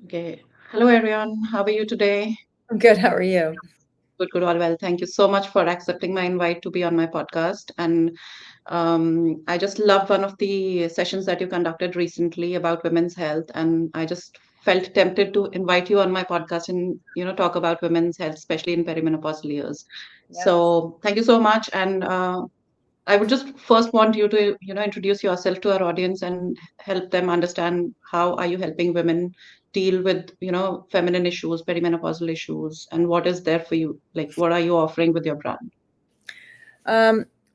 Okay. Hello, everyone. How are you today? I'm good. How are you? Good, good, all well. Thank you so much for accepting my invite to be on my podcast. And I just loved one of the sessions that you conducted recently about women's health, and I just felt tempted to invite you on my podcast and talk about women's health, especially in perimenopausal years. Yep. So thank you so much, and I would just first want you to introduce yourself to our audience and help them understand how are you helping women deal with feminine issues, perimenopausal issues, and what is there for you? Like, what are you offering with your brand?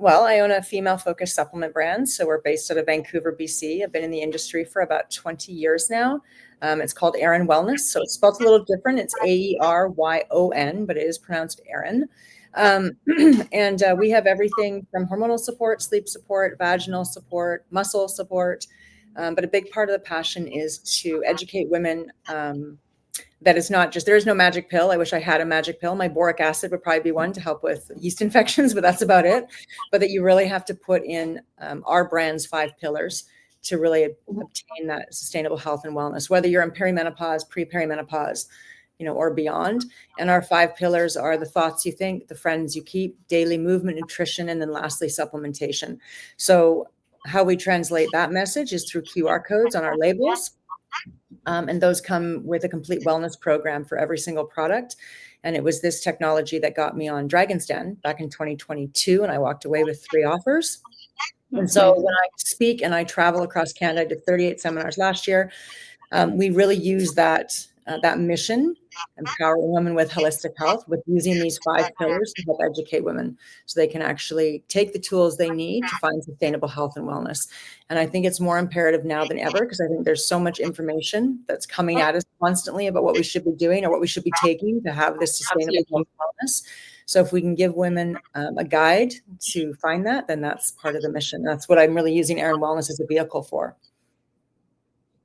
Well, I own a female-focused supplement brand, so we're based out of Vancouver, BC. I've been in the industry for about 20 years now. It's called Erin Wellness, so it's spelled a little different. It's Aeryon, but it is pronounced Erin. Um, and we have everything from hormonal support, sleep support, vaginal support, muscle support. But a big part of the passion is to educate women that it's not just, there is no magic pill. I wish I had a magic pill. My boric acid would probably be one to help with yeast infections, but that's about it. But that you really have to put in our brand's 5 pillars to really obtain that sustainable health and wellness, whether you're in perimenopause, pre-perimenopause, or beyond. And our 5 pillars are the thoughts you think, the friends you keep, daily movement, nutrition, and then lastly, supplementation. So how we translate that message is through QR codes on our labels. And those come with a complete wellness program for every single product. And it was this technology that got me on Dragon's Den back in 2022. And I walked away with 3 offers. And That's so when amazing. I speak and I travel across Canada, I did 38 seminars last year. We really use that mission, empowering women with holistic health, with using these 5 pillars to help educate women so they can actually take the tools they need to find sustainable health and wellness. And I think it's more imperative now than ever because I think there's so much information that's coming at us constantly about what we should be doing or what we should be taking to have this sustainable health Absolutely. and wellness. So if we can give women a guide to find that, then that's part of the mission. That's what I'm really using Erin Wellness as a vehicle for.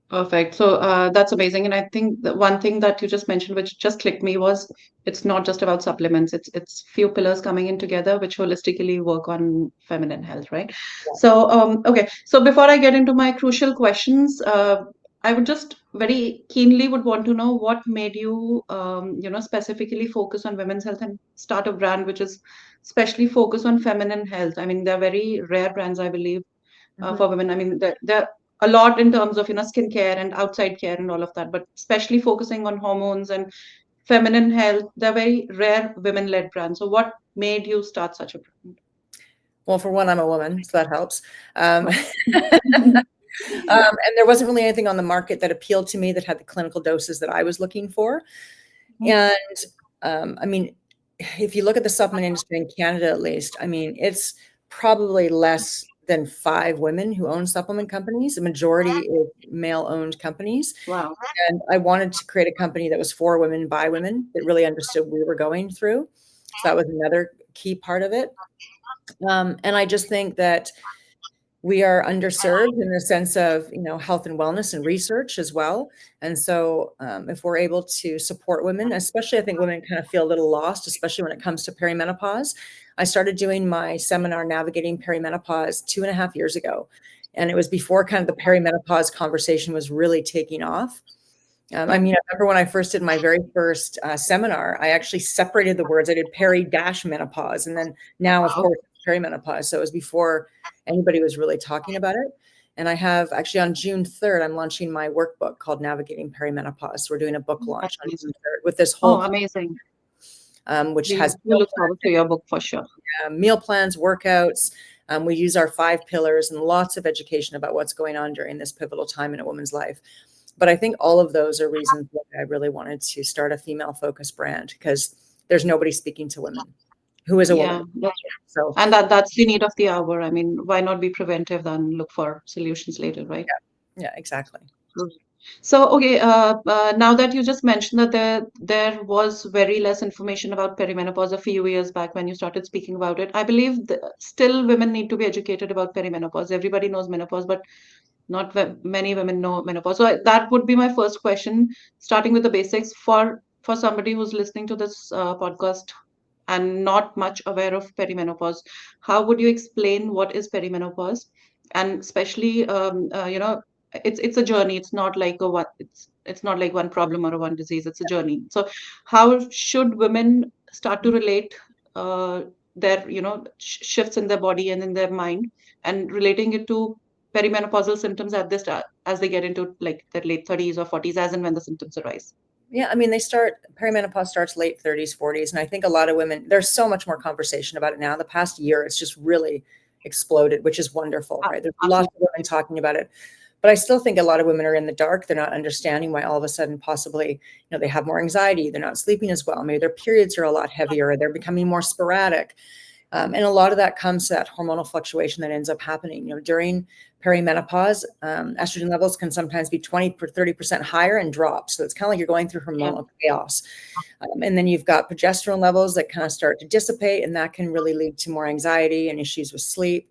Perfect. So that's amazing. And I think the one thing that you just mentioned, which just clicked me, was it's not just about supplements. It's few pillars coming in together, which holistically work on feminine health, right? So okay. So before I get into my crucial questions, I would just very keenly would want to know what made you, specifically focus on women's health and start a brand which is especially focused on feminine health. I mean, they're very rare brands, I believe, Mhm. for women. I mean, they're a lot in terms of skincare and outside care and all of that, but especially focusing on hormones and feminine health, they're very rare women-led brands. So, what made you start such a brand? Well, for one, I'm a woman, so that helps. Um, Wow. and there wasn't really anything on the market that appealed to me that had the clinical doses that I was looking for. And I mean, if you look at the supplement industry in Canada, at least, I mean, it's probably less than 5 women who own supplement companies. The majority is male-owned companies. Wow. And I wanted to create a company that was for women by women that really understood what we were going through. So that was another key part of it. And I just think that we are underserved in the sense of health and wellness and research as well. And so if we're able to support women, especially I think women kind of feel a little lost, especially when it comes to perimenopause. I started doing my seminar navigating perimenopause 2.5 years ago, and it was before kind of the perimenopause conversation was really taking off. I mean, I remember when I first did my very first seminar, I actually separated the words. I did peri dash menopause, and then now, of Wow. course, perimenopause. So it was before anybody was really talking about it. And I have actually on June 3rd, I'm launching my workbook called Navigating Perimenopause. So we're doing a book That's launch on June amazing. 3rd with this Oh, whole, amazing. which has We look forward to your book for sure. meal plans, workouts. We use our 5 pillars and lots of education about what's going on during this pivotal time in a woman's life. But I think all of those are reasons why I really wanted to start a female-focused brand because there's nobody speaking to women who is a Yeah, woman. that's So and that's the need of the hour. I mean, why not be preventive than look for solutions later, right? yeah, exactly. Mm. So, okay, now that you just mentioned that there was very less information about perimenopause a few years back when you started speaking about it, I believe still women need to be educated about perimenopause. Everybody knows menopause, but not many women know menopause. So that would be my first question, starting with the basics for somebody who's listening to this podcast and not much aware of perimenopause. How would you explain what is perimenopause? And especially, it's a journey. It's not like a one. It's not like one problem or a one disease. It's a journey. So how should women start to relate uh, their shifts in their body and in their mind, and relating it to perimenopausal symptoms at this as they get into like their late 30s or 40s, as and when the symptoms arise. Yeah, I mean, perimenopause starts late 30s, 40s. And I think a lot of women, there's so much more conversation about it now. The past year, it's just really exploded, which is wonderful, right? There's lots of women talking about it. But I still think a lot of women are in the dark. They're not understanding why all of a sudden possibly, they have more anxiety. They're not sleeping as well. Maybe their periods are a lot heavier, or they're becoming more sporadic. And a lot of that comes to that hormonal fluctuation that ends up happening. During perimenopause, estrogen levels can sometimes be 20 or 30% higher and drop. So it's kind of like you're going through hormonal chaos. And then you've got progesterone levels that kind of start to dissipate, and that can really lead to more anxiety and issues with sleep.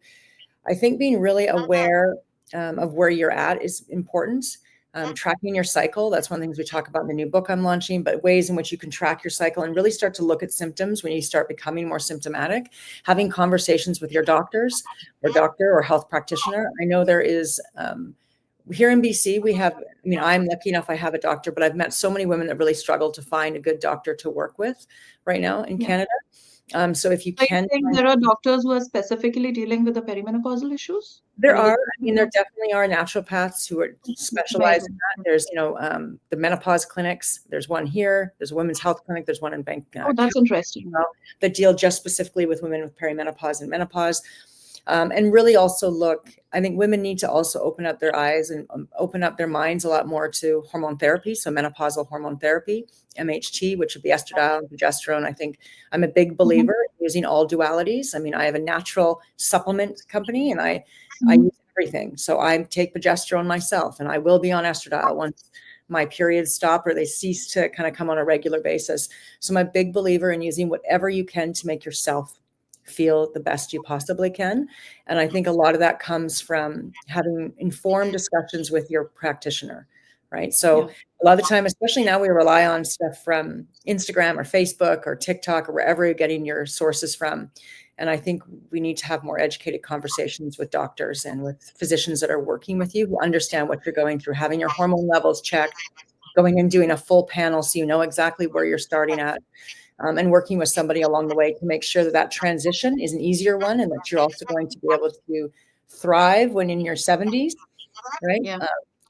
I think being really aware of where you're at is important. Tracking your cycle, that's one of the things we talk about in the new book I'm launching, but ways in which you can track your cycle and really start to look at symptoms when you start becoming more symptomatic. Having conversations with your doctor or health practitioner. I know there is, here in BC, I'm lucky enough I have a doctor, but I've met so many women that really struggle to find a good doctor to work with right now in Canada. So if you can, there are doctors who are specifically dealing with the perimenopausal issues. There definitely are naturopaths who are specialized in that. There's, the menopause clinics. There's one here. There's a women's health clinic. There's one in Vancouver. Oh, that's interesting. That deal just specifically with women with perimenopause and menopause. And really also I think women need to also open up their eyes and open up their minds a lot more to hormone therapy. So menopausal hormone therapy, MHT, which would be estradiol and progesterone. I think I'm a big believer in using all dualities. I mean, I have a natural supplement company, and I use everything. So I take progesterone myself, and I will be on estradiol once my periods stop or they cease to kind of come on a regular basis. So I'm a big believer in using whatever you can to make yourself feel the best you possibly can. And I think a lot of that comes from having informed discussions with your practitioner, right? So a lot of the time, especially now, we rely on stuff from Instagram or Facebook or TikTok or wherever you're getting your sources from. And I think we need to have more educated conversations with doctors and with physicians that are working with you who understand what you're going through, having your hormone levels checked, going and doing a full panel so you know exactly where you're starting at. And working with somebody along the way to make sure that transition is an easier one, and that you're also going to be able to thrive when in your 70s, right?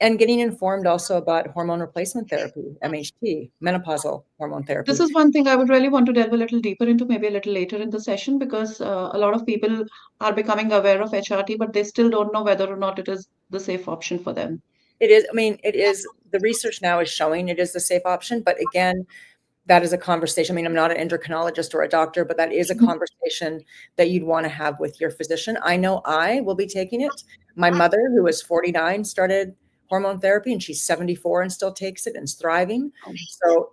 And getting informed also about hormone replacement therapy, MHT, menopausal hormone therapy. This is one thing I would really want to delve a little deeper into, maybe a little later in the session, because a lot of people are becoming aware of HRT, but they still don't know whether or not it is the safe option for them. It is. I mean, it is. The research now is showing it is the safe option, but again, that is a conversation. I mean, I'm not an endocrinologist or a doctor, but that is a conversation that you'd want to have with your physician. I know I will be taking it. My mother, who is 49, started hormone therapy, and she's 74 and still takes it and is thriving. So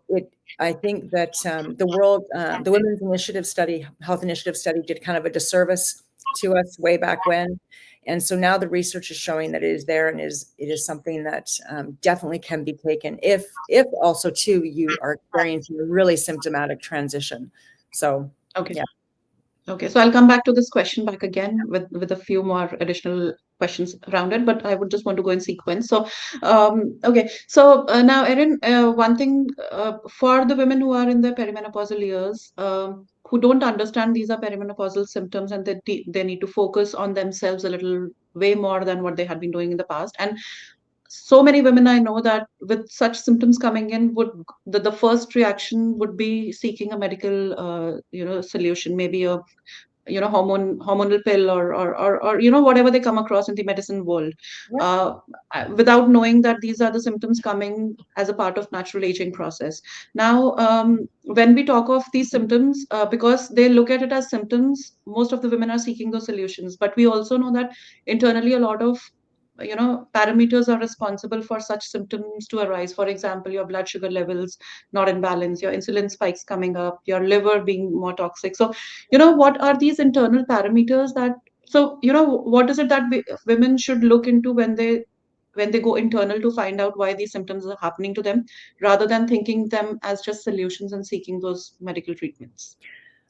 I think that the Women's Initiative study, Health Initiative study, did kind of a disservice to us way back when. And so now the research is showing that it is there, and it is something that definitely can be taken if also too you are experiencing a really symptomatic transition. So yeah. Okay, so I'll come back to this question back again with a few more additional questions around it, but I would just want to go in sequence. So, okay, so now, Erin, one thing for the women who are in their perimenopausal years, who don't understand these are perimenopausal symptoms, and they need to focus on themselves a little way more than what they had been doing in the past. And so many women I know that with such symptoms coming in, the first reaction would be seeking a medical solution, maybe a hormonal pill or whatever they come across in the medicine world, without knowing that these are the symptoms coming as a part of natural aging process. Now, when we talk of these symptoms, because they look at it as symptoms, most of the women are seeking those solutions, but we also know that internally a lot of parameters are responsible for such symptoms to arise. For example, your blood sugar levels not in balance, your insulin spikes coming up, your liver being more toxic. So, what are these internal parameters what is it that women should look into when they go internal to find out why these symptoms are happening to them, rather than thinking them as just solutions and seeking those medical treatments?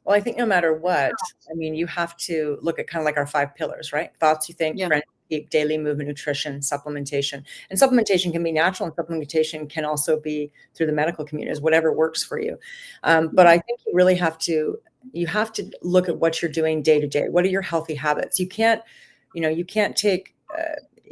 Well, I think no matter what, I mean, you have to look at kind of like our 5 pillars, right? Thoughts you think, friends keep daily movement, nutrition, supplementation. And supplementation can be natural, and supplementation can also be through the medical community, whatever works for you. But I think you really have to look at what you're doing day to day. What are your healthy habits? You can't take,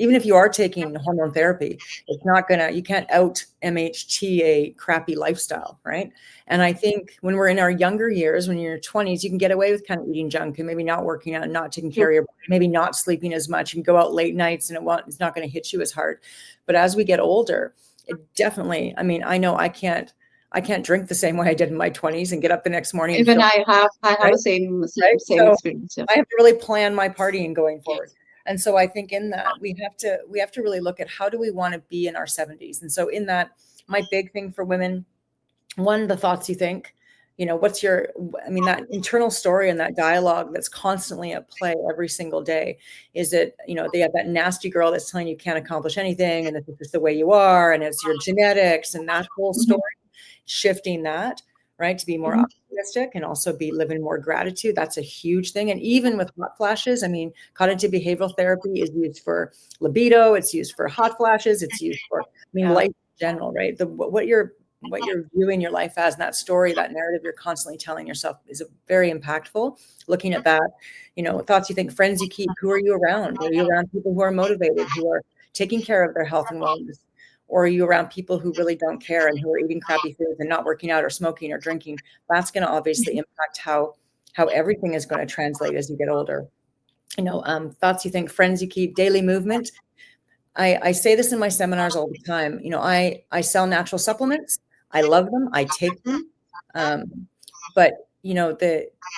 even if you are taking hormone therapy, it's not gonna, you can't out MHT a crappy lifestyle, right? And I think when we're in our younger years, when you're in your 20s, you can get away with kind of eating junk and maybe not working out and not taking care of your body, maybe not sleeping as much. You can go out late nights and it's not going to hit you as hard. But as we get older, it definitely, I mean, I know I can't drink the same way I did in my 20s and get up the next morning. Even I have right? a same Right? So experience. Yeah. I have to really plan my partying going forward. And so I think in that we have to really look at how do we want to be in our 70s. And so in that, my big thing for women, one, the thoughts you think, what's that internal story and that dialogue that's constantly at play every single day. Is it, they have that nasty girl that's telling you can't accomplish anything and this is just the way you are and it's your genetics and that whole story, shifting that, right, to be more optimistic and also be living more gratitude. That's a huge thing. And even with hot flashes, I mean, cognitive behavioral therapy is used for libido, it's used for hot flashes, it's used for, life in general, right? What you're viewing your life as, and that story, that narrative you're constantly telling yourself is very impactful. Looking at that, thoughts you think, friends you keep, who are you around? Are you around people who are motivated, who are taking care of their health and wellness? Or are you around people who really don't care and who are eating crappy foods and not working out or smoking or drinking? That's going to obviously impact how everything is going to translate as you get older. Thoughts you think, friends you keep, daily movement. I say this in my seminars all the time. I sell natural supplements. I love them. I take them. But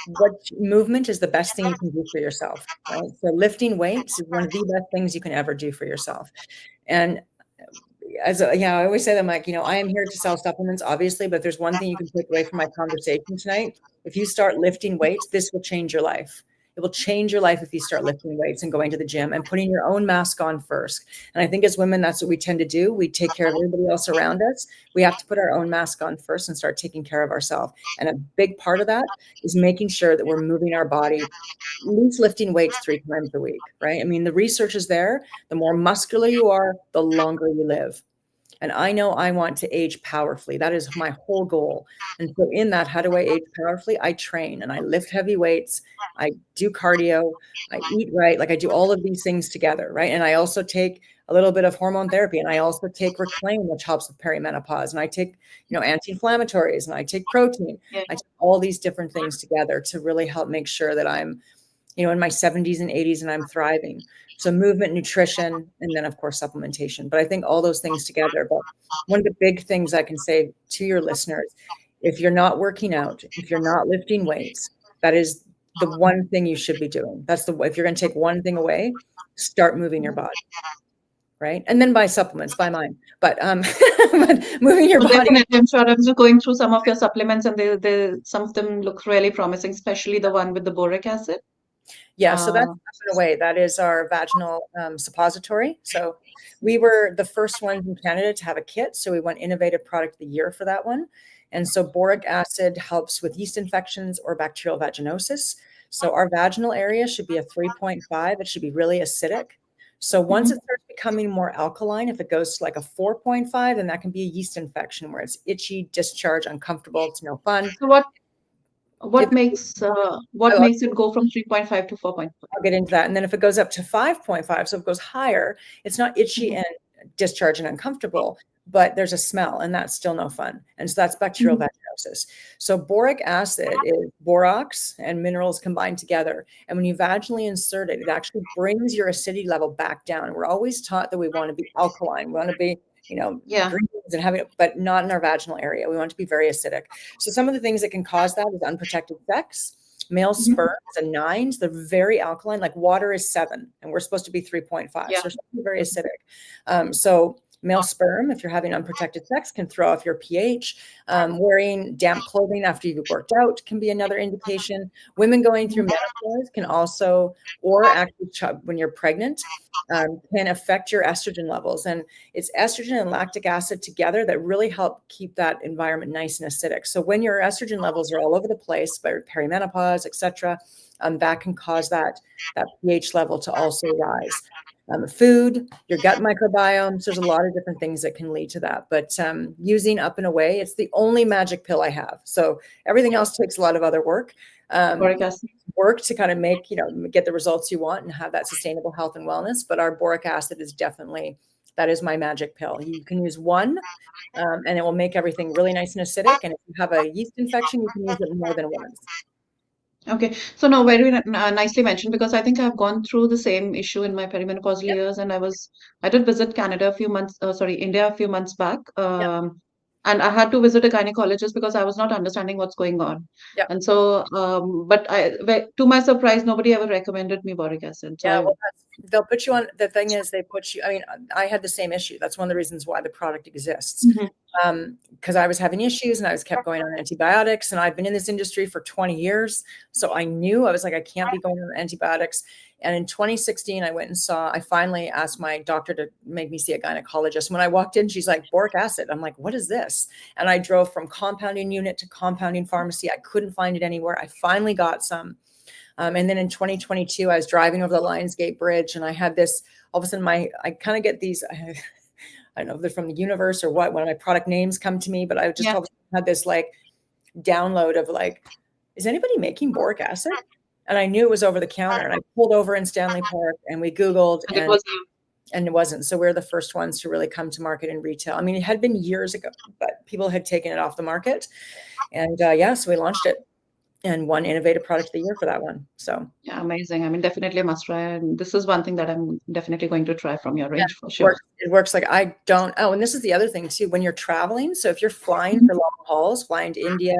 what movement is the best thing you can do for yourself, right? So lifting weights is one of the best things you can ever do for yourself. And I always say that I'm like, I am here to sell supplements, obviously, but there's one thing you can take away from my conversation tonight. If you start lifting weights, this will change your life. It will change your life if you start lifting weights and going to the gym and putting your own mask on first. And I think as women, that's what we tend to do. We take care of everybody else around us. We have to put our own mask on first and start taking care of ourselves. And a big part of that is making sure that we're moving our body, at least lifting weights 3 times a week, right? I mean, the research is there. The more muscular you are, the longer you live. And I know I want to age powerfully. That is my whole goal. And so in that, how do I age powerfully? I train and I lift heavy weights. I do cardio. I eat right. Like I do all of these things together, right? And I also take a little bit of hormone therapy, and I also take Reclaim, which helps with perimenopause. And I take, anti-inflammatories, and I take protein. Yeah. I take all these different things together to really help make sure that I'm, in my 70s and 80s and I'm thriving. So movement, nutrition, and then of course supplementation. But I think all those things together. But one of the big things I can say to your listeners, if you're not working out, if you're not lifting weights, that is the one thing you should be doing. If you're going to take one thing away, start moving your body. Right. And then buy supplements, buy mine. But moving your body. Definitely, I'm sure I'm just going through some of your supplements, and some of them look really promising, especially the one with the boric acid. Yeah, so that's in a way, that is our vaginal suppository. So we were the first ones in Canada to have a kit. So we won Innovative Product of the Year for that one. And so boric acid helps with yeast infections or bacterial vaginosis. So our vaginal area should be a 3.5. It should be really acidic. So once it starts becoming more alkaline, if it goes to like a 4.5, then that can be a yeast infection where it's itchy, discharge, uncomfortable, it's no fun. So what makes it go from 3.5 to 4.5? I'll get into that. And then if it goes up to 5.5, so if it goes higher, it's not itchy and discharge and uncomfortable, but there's a smell, and that's still no fun. And so that's bacterial vaginosis. So boric acid is borox and minerals combined together. And when you vaginally insert it, it actually brings your acidity level back down. We're always taught that we want to be alkaline. We want to be, greens and having it, but not in our vaginal area. We want to be very acidic. So some of the things that can cause that is unprotected sex. Male sperm is a 9. So they're very alkaline, like water is 7, and we're supposed to be 3.5. So they're supposed to be very acidic. So male sperm, if you're having unprotected sex, can throw off your pH. Wearing damp clothing after you've worked out can be another indication. Women going through menopause can also, or actually when you're pregnant, can affect your estrogen levels. And it's estrogen and lactic acid together that really help keep that environment nice and acidic. So when your estrogen levels are all over the place by perimenopause, etc., that can cause that pH level to also rise. food, your gut microbiome. So there's a lot of different things that can lead to that. But using Up and Away, it's the only magic pill I have. So everything else takes a lot of other work. Boric acid. Work to kind of make, get the results you want and have that sustainable health and wellness. But our boric acid is definitely, that is my magic pill. You can use one and it will make everything really nice and acidic. And if you have a yeast infection, you can use it more than once. Okay, so no, very nicely mentioned, because I think I've gone through the same issue in my perimenopausal Yep. years, and I did visit Canada a few months, sorry, India a few months back, Yep. and I had to visit a gynecologist because I was not understanding what's going on, Yep. and so, to my surprise, nobody ever recommended me boric acid, so Yeah, well, they'll put you on. The thing is, they put you. I mean, I had the same issue. That's one of the reasons why the product exists. Mhm. Because I was having issues and I was kept going on antibiotics, and I've been in this industry for 20 years, so I knew I was like, I can't be going on antibiotics. And in 2016, I finally asked my doctor to make me see a gynecologist. When I walked in, she's like, boric acid. I'm like, what is this? And I drove from compounding unit to compounding pharmacy. I couldn't find it anywhere. I finally got some. And then in 2022, I was driving over the Lionsgate Bridge, and I had this, all of a sudden, I kind of get these, I don't know if they're from the universe or what, one of my product names come to me, but I just all of a sudden had this like download of like, is anybody making boric acid? And I knew it was over the counter, and I pulled over in Stanley Park and we Googled, And it was and it wasn't. So we're the first ones to really come to market in retail. I mean, it had been years ago, but people had taken it off the market. And so we launched it and won Innovative Product of the Year for that one. So yeah, amazing. I mean, definitely a must try, and this is one thing that I'm definitely going to try from your yeah, range for sure. it works like I don't. Oh, and this is the other thing too. When you're traveling, so if you're flying for long hauls, flying to India,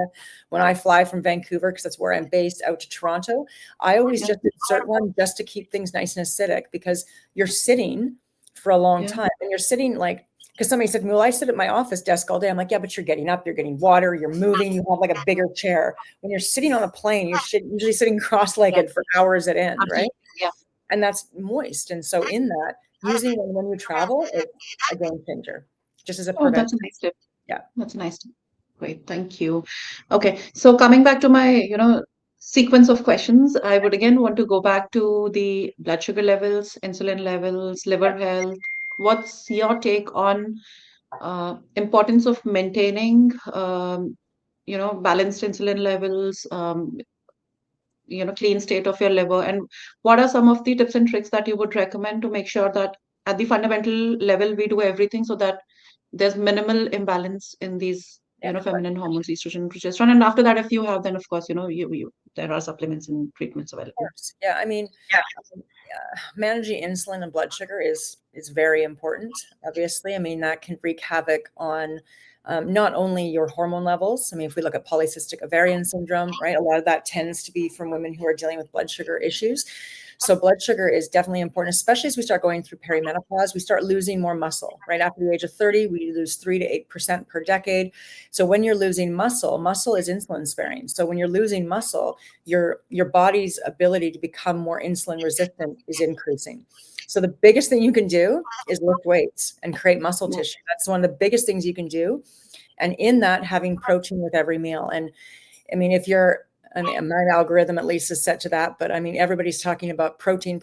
when I fly from Vancouver, because that's where I'm based, out to Toronto, I always just insert one just to keep things nice and acidic, because you're sitting for a long time, and you're sitting like, because somebody said, well, I sit at my office desk all day. I'm like, yeah, but you're getting up, you're getting water, you're moving, you have like a bigger chair. When you're sitting on a plane, you're usually sitting cross-legged for hours at end, right? Yeah. And that's moist. And so in that, using it when you travel is a game changer, just as a Oh, prevention. that's a nice tip. Yeah. That's a nice tip. Great, thank you. Okay, so coming back to my, sequence of questions, I would again want to go back to the blood sugar levels, insulin levels, liver health. What's your take on importance of maintaining, balanced insulin levels, clean state of your liver, and what are some of the tips and tricks that you would recommend to make sure that at the fundamental level we do everything so that there's minimal imbalance in these feminine hormones, estrogen, progesterone, and after that, if you have, then of course you there are supplements and treatments available. Yeah, I mean, managing insulin and blood sugar is very important. Obviously, I mean, that can wreak havoc on not only your hormone levels. I mean, if we look at polycystic ovarian syndrome, right, a lot of that tends to be from women who are dealing with blood sugar issues. So blood sugar is definitely important, especially as we start going through perimenopause. We start losing more muscle, right? After the age of 30, we lose 3 to 8% per decade. So when you're losing muscle is insulin sparing. So when you're losing muscle, your body's ability to become more insulin resistant is increasing. So the biggest thing you can do is lift weights and create muscle tissue. That's one of the biggest things you can do. And in that, having protein with every meal. And I mean, my algorithm at least is set to that, but I mean, everybody's talking about protein.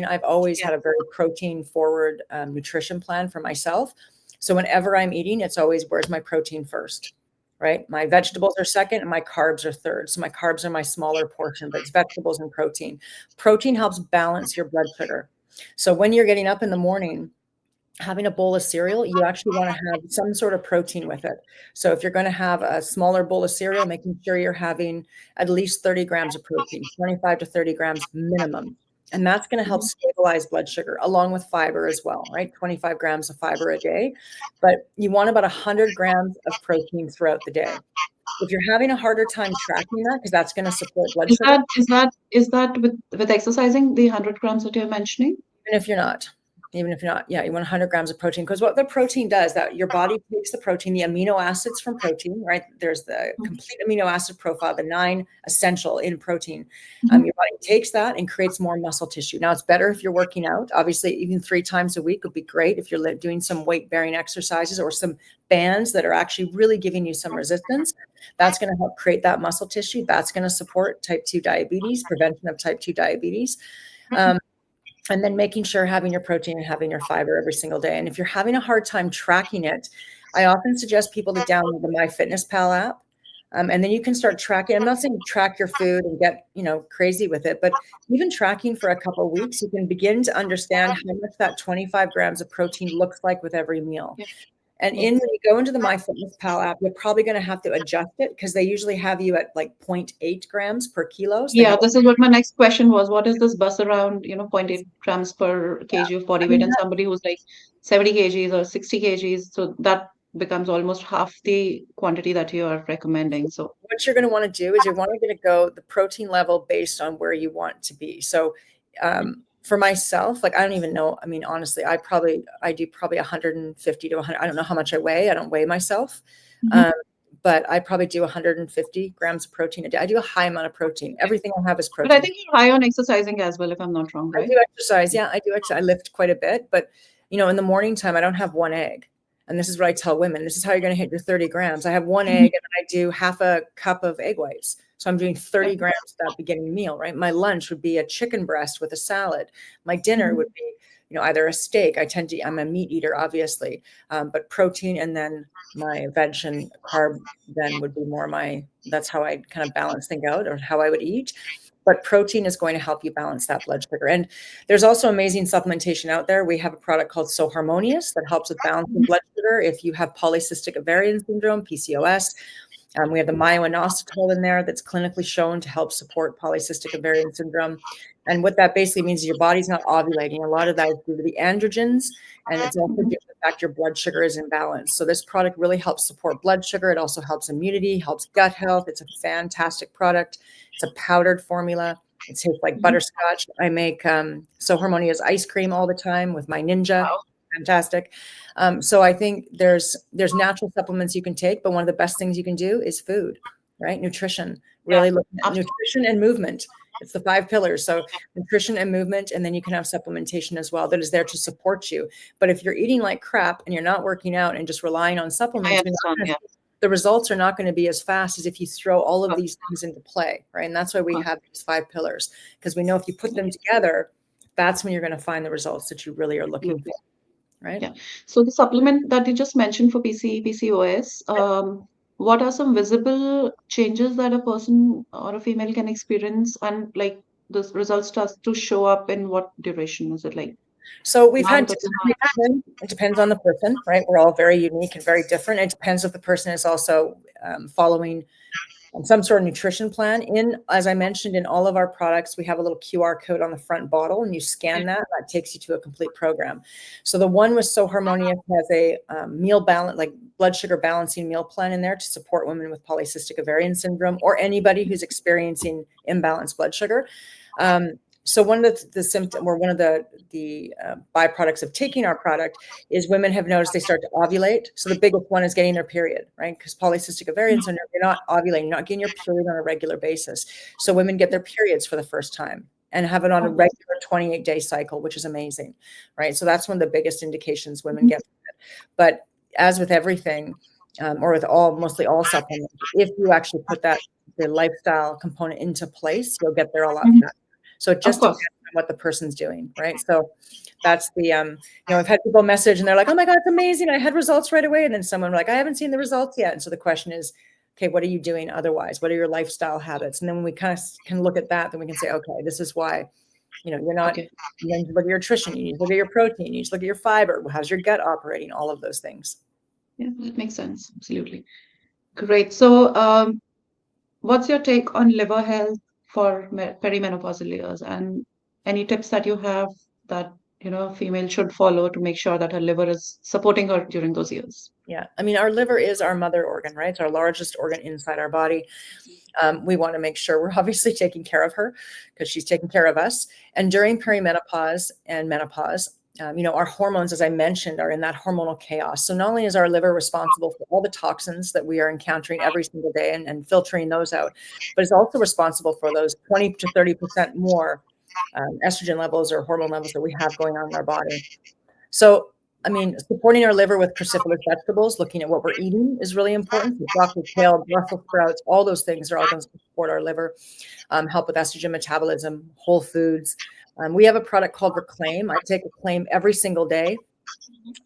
I've always had a very protein forward nutrition plan for myself. So whenever I'm eating, it's always, where's my protein first, right? My vegetables are second and my carbs are third. So my carbs are my smaller portion, but it's vegetables and protein. Protein helps balance your blood sugar. So when you're getting up in the morning, having a bowl of cereal, you actually want to have some sort of protein with it. So if you're going to have a smaller bowl of cereal, making sure you're having at least 30 grams of protein, 25 to 30 grams minimum. And that's going to help stabilize blood sugar along with fiber as well, right? 25 grams of fiber a day. But you want about 100 grams of protein throughout the day. If you're having a harder time tracking that, because that's going to support blood sugar. Is that with exercising, the 100 grams that you're mentioning? Even if you're not, yeah, you want 100 grams of protein, because what the protein does, that your body takes the protein, the amino acids from protein, right? There's the complete amino acid profile, the 9 essential in protein. Your body takes that and creates more muscle tissue. Now, it's better if you're working out. Obviously, even 3 times a week would be great if you're doing some weight bearing exercises or some bands that are actually really giving you some resistance. That's going to help create that muscle tissue. That's going to support type 2 diabetes, prevention of type 2 diabetes. And then making sure having your protein and having your fiber every single day. And if you're having a hard time tracking it, I often suggest people to download the MyFitnessPal app. And then you can start tracking. I'm not saying track your food and get, crazy with it, but even tracking for a couple of weeks, you can begin to understand how much that 25 grams of protein looks like with every meal. Yeah. And Yeah. when you go into the MyFitnessPal app, you're probably going to have to adjust it because they usually have you at like 0.8 grams per kilo. So they Yeah, have this is what my next question was. What is this bus around, 0.8 grams per kg of body I weight, mean, and somebody who's like 70 kgs or 60 kgs, so that becomes almost half the quantity that you are recommending. So, what you're going to want to do is you're going to go the protein level based on where you want to be. So, for myself, like I don't even know. I mean, honestly, I do probably 150 to 100. I don't know how much I weigh. I don't weigh myself, Mhm. um, but I probably do 150 grams of protein a day. I do a high amount of protein. Everything I have is But I protein. think you're high on exercising as well, if I'm not wrong, I right? do exercise. Yeah, I do exercise. I lift quite a bit, but in the morning time, I don't have one egg. And this is what I tell women. This is how you're going to hit your 30 grams. I have one Mhm. egg and I do half a cup of egg whites. So I'm doing 30 Okay. grams that beginning meal, right? My lunch would be a chicken breast with a salad. My dinner Mhm. would be, either a steak. I'm a meat eater, obviously, but protein and then my veg and carb then would be more that's how I kind of balance things out or how I would eat. But protein is going to help you balance that blood sugar. And there's also amazing supplementation out there. We have a product called So Harmonious that helps with balancing Mhm. blood sugar. If you have polycystic ovarian syndrome, PCOS, we have the myo-inositol in there that's clinically shown to help support polycystic ovarian syndrome. And what that basically means is your body's not ovulating. A lot of that is due to the androgens, and it's also due Mhm. to the fact your blood sugar is imbalanced. So this product really helps support blood sugar. It also helps immunity, helps gut health. It's a fantastic product. It's a powdered formula. It tastes like Mhm. butterscotch. I make So Harmonious ice cream all the time with my Ninja. Wow. Fantastic. So I think there's natural supplements you can take, but one of the best things you can do is food, right? Nutrition, Yeah, really looking at absolutely. nutrition and movement. It's the 5 pillars. So nutrition and movement, and then you can have supplementation as well that is there to support you. But if you're eating like crap and you're not working out and just relying on I supplements, understand. Yeah, the results are not going to be as fast as if you throw all of of course, these things into play, right? And that's why of we course. have these 5 pillars, because we know if you put them together, that's when you're going to find the results that you really are looking for, Absolutely. right? Yeah. So the supplement that you just mentioned for PCOS, what are some visible changes that a person or a female can experience, and like the results starts to show up in what duration? Is it like So we've had 1 to 2 it depends on the person, right? We're all very unique and very different. It depends if the person is also following some sort of nutrition plan. As I mentioned, in all of our products, we have a little QR code on the front bottle, and you scan that. That takes you to a complete program. So the one with So Harmonious has a meal balance, like blood sugar balancing meal plan in there to support women with polycystic ovarian syndrome or anybody who's experiencing imbalanced blood sugar. So one of the symptom or one of the byproducts of taking our product is women have noticed they start to ovulate. So the biggest one is getting their period, right? Because polycystic ovarian syndrome, you're not ovulating, you're not getting your period on a regular basis. So women get their periods for the first time and have it on a regular 28-day cycle, which is amazing, right? So that's one of the biggest indications women get. But as with everything, or with mostly all supplements, if you actually put the lifestyle component into place, you'll get there a lot faster. So it Of just depends course. on what the person's doing, right? So that's I've had people message and they're like, "Oh my God, it's amazing! I had results right away." And then someone like, "I haven't seen the results yet." And so the question is, okay, what are you doing otherwise? What are your lifestyle habits? And then when we kind of can look at that, then we can say, okay, this is why you're not. Okay. You need to look at your nutrition. You need to look at your protein. You need to look at your fiber. How's your gut operating? All of those things. Yeah, that makes sense. Absolutely. Great. So, what's your take on liver health for perimenopausal years, and any tips that you have that, a female should follow to make sure that her liver is supporting her during those years? Yeah. I mean, our liver is our mother organ, right? It's our largest organ inside our body. We want to make sure we're obviously taking care of her because she's taking care of us. And during perimenopause and menopause, our hormones, as I mentioned, are in that hormonal chaos. So not only is our liver responsible for all the toxins that we are encountering every single day and filtering those out, but it's also responsible for those 20 to 30% more estrogen levels or hormone levels that we have going on in our body. So, I mean, supporting our liver with cruciferous vegetables, looking at what we're eating is really important. So broccoli, kale, Brussels sprouts, all those things are all going to support our liver, help with estrogen metabolism, whole foods. We have a product called Reclaim. I take Reclaim every single day.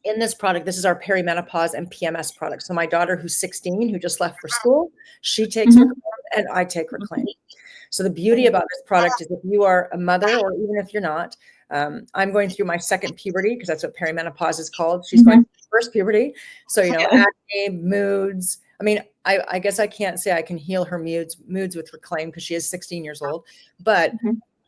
In this product, this is our perimenopause and PMS product. So my daughter, who's 16, who just left for school, she takes Mm-hmm. Reclaim and I take Reclaim. So the beauty about this product is if you are a mother, or even if you're not, I'm going through my second puberty, because that's what perimenopause is called. She's going through first puberty. So, acne, moods. I mean, I guess I can't say I can heal her moods with Reclaim because she is 16 years old, but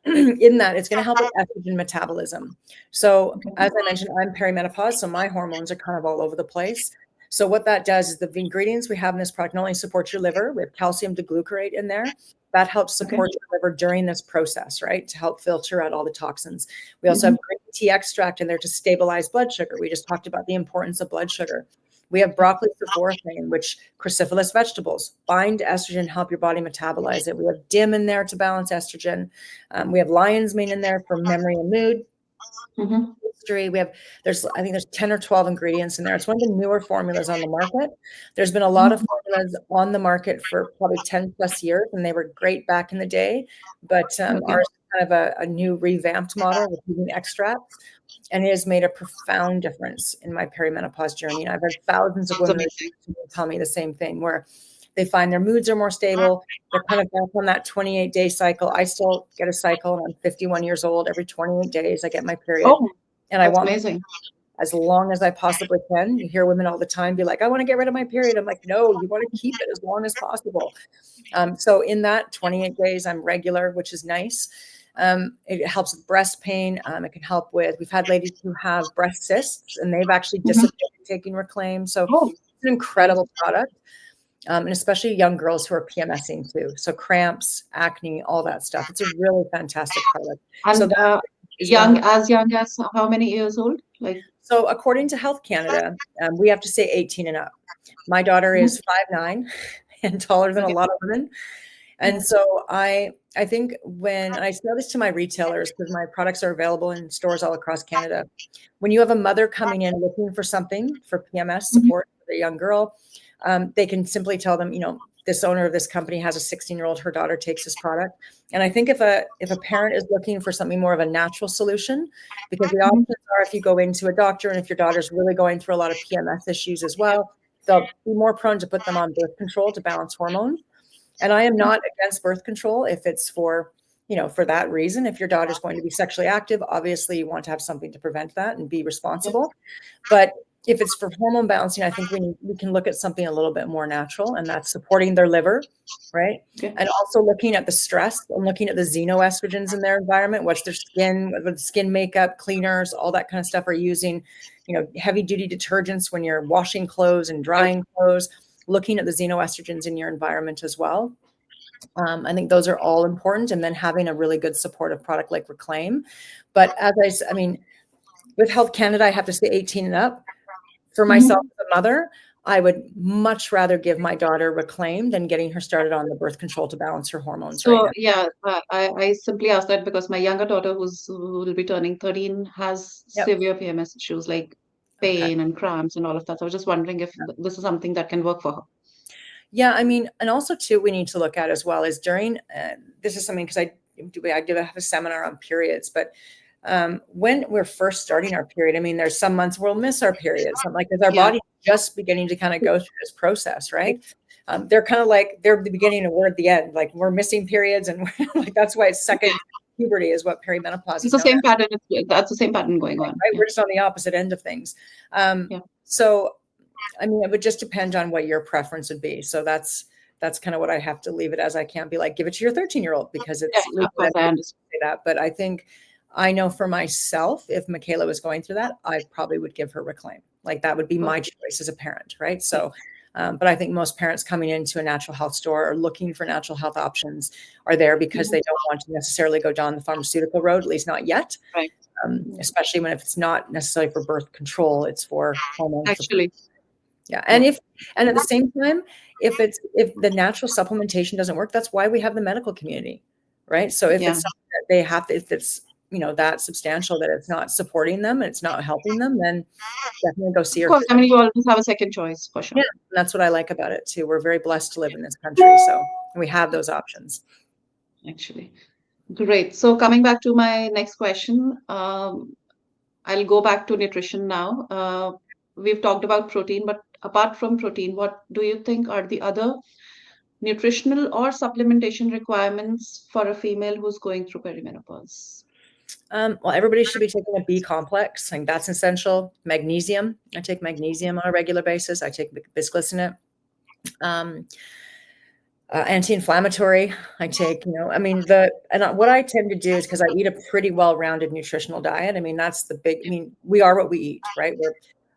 in that it's going to help with estrogen metabolism. So as I mentioned, I'm perimenopause, so my hormones are kind of all over the place. So what that does is the ingredients we have in this product not only support your liver, we have calcium deglucarate in there. That helps support your liver during this process, right? To help filter out all the toxins. We also have green tea extract in there to stabilize blood sugar. We just talked about the importance of blood sugar. We have broccoli sulforaphane, which cruciferous vegetables bind to estrogen, help your body metabolize it. We have DIM in there to balance estrogen. We have lion's mane in there for memory and mood. History. I think there's 10 or 12 ingredients in there. It's one of the newer formulas on the market. There's been a lot of formulas on the market for probably 10 plus years, and they were great back in the day. But ours is kind of a new revamped model with using extracts. And it has made a profound difference in my perimenopause journey. And I've had thousands of women tell me the same thing, where they find their moods are more stable. They're kind of back on that 28-day cycle. I still get a cycle, and I'm 51 years old. Every 28 days, I get my period. And I want amazing. As long as I possibly can. You hear women all the time be like, I want to get rid of my period. I'm like, no, you want to keep it as long as possible. So in that 28 days, I'm regular, which is nice. It helps with breast pain. It can help with, we've had ladies who have breast cysts, and they've actually disappeared taking Reclaim. So it's an incredible product. And especially young girls who are PMSing too. So cramps, acne, all that stuff. It's a really fantastic product. And so young as how many years old? So according to Health Canada, we have to say 18 and up. My daughter is 5'9" and taller than a lot of women. And so I think and I tell this to my retailers, because my products are available in stores all across Canada. When you have a mother coming in looking for something for PMS support for a young girl, they can simply tell them, this owner of this company has a 16-year-old, her daughter takes this product. And I think if a parent is looking for something more of a natural solution, because the options are, if you go into a doctor and if your daughter's really going through a lot of PMS issues as well, they'll be more prone to put them on birth control to balance hormones. And I am not against birth control if it's for that reason. If your daughter's going to be sexually active, obviously you want to have something to prevent that and be responsible. But if it's for hormone balancing, I think we can look at something a little bit more natural, and that's supporting their liver, right? And also looking at the stress and looking at the xenoestrogens in their environment. What's their skin makeup, cleaners, all that kind of stuff are using, heavy duty detergents when you're washing clothes and drying clothes, looking at the xenoestrogens in your environment as well. I think those are all important. And then having a really good supportive product like Reclaim. But with Health Canada, I have to say 18 and up. For myself as a mother, I would much rather give my daughter Reclaim than getting her started on the birth control to balance her hormones. So right now. I simply asked that because my younger daughter, who will be turning 13, has severe PMS issues like pain and cramps and all of that. So I was just wondering if this is something that can work for her. Yeah, and also too, we need to look at as well is during this is something, because I did have a seminar on periods, but when we're first starting our period, there's some months we'll miss our periods. Because our body's just beginning to kind of go through this process, right? They're kind of like they're the beginning and we're at the end. Like we're missing periods, and that's why it's second puberty is what perimenopause is. It's the same pattern. That's the same pattern going on. Right? We're just on the opposite end of things. So, it would just depend on what your preference would be. So that's kind of what I have to leave it as. I can't be like, give it to your 13-year-old because it's legal. Of course, I understand that. But I know for myself, if Michaela was going through that, I probably would give her Reclaim. Like that would be my choice as a parent, right? So, but I think most parents coming into a natural health store or looking for natural health options are there because they don't want to necessarily go down the pharmaceutical road, at least not yet. Right. Especially when if it's not necessarily for birth control, it's for hormone. Actually. Yeah. And at the same time, if the natural supplementation doesn't work, that's why we have the medical community, right? So if it's something that they have to, if it's that substantial that it's not supporting them and it's not helping them, then definitely go see her. Of course, you always have a second choice for sure. Yeah, and that's what I like about it too. We're very blessed to live in this country, so we have those options. Actually, Great. So coming back to my next question, I'll go back to nutrition now. We've talked about protein, but apart from protein, what do you think are the other nutritional or supplementation requirements for a female who's going through perimenopause? Well, everybody should be taking a B complex. I think that's essential. Magnesium. I take magnesium on a regular basis. I take bisglycinate. Um, Anti-inflammatory. I take, what I tend to do is because I eat a pretty well-rounded nutritional diet. I mean, that's the big, I mean, we are what we eat, right?